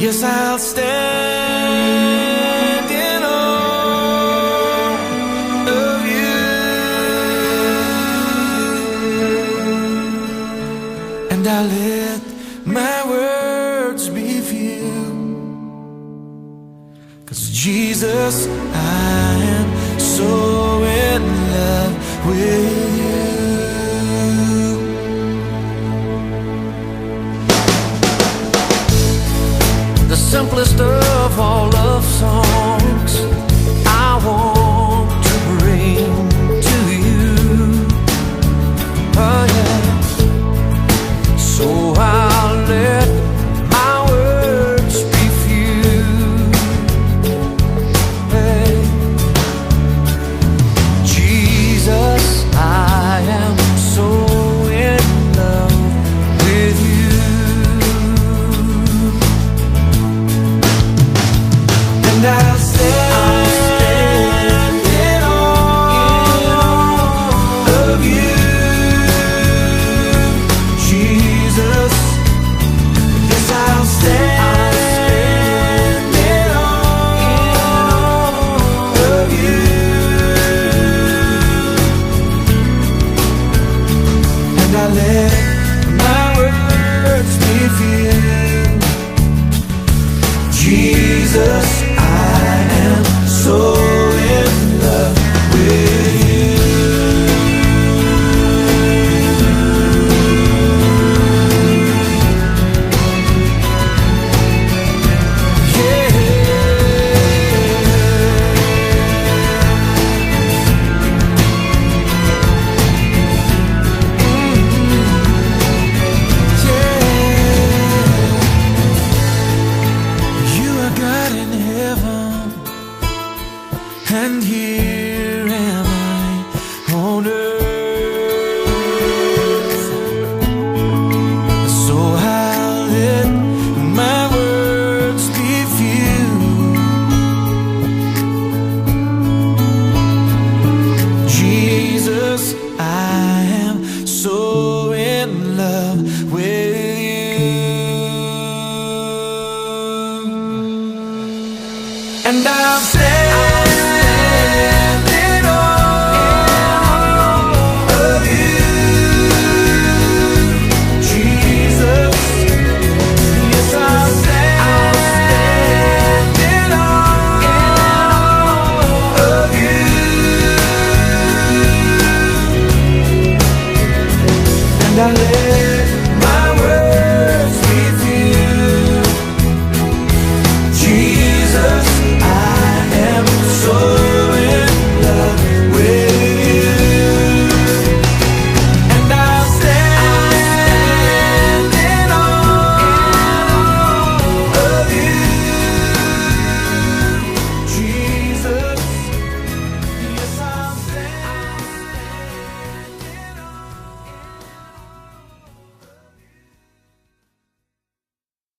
Yes, I'll stand in awe of you, and I'll let my words be few. 'Cause Jesus, I am so in love with you. The simplest of all love songs I want to bring to you. Oh yeah. So I'll let my words be few. Hey. Jesus, I am so in love with you. And I'll stand in awe of you, Jesus. Yes, I'll stand in awe of you, and I'll let my words be few. Jesus, so in love with you. Yeah. You are God in heaven, and here am I on earth. So I'll let my words be few. Jesus, I am so in love with you, and I'll stand in awe of you, Jesus. Yes, I'll stand in awe of you, and I'll let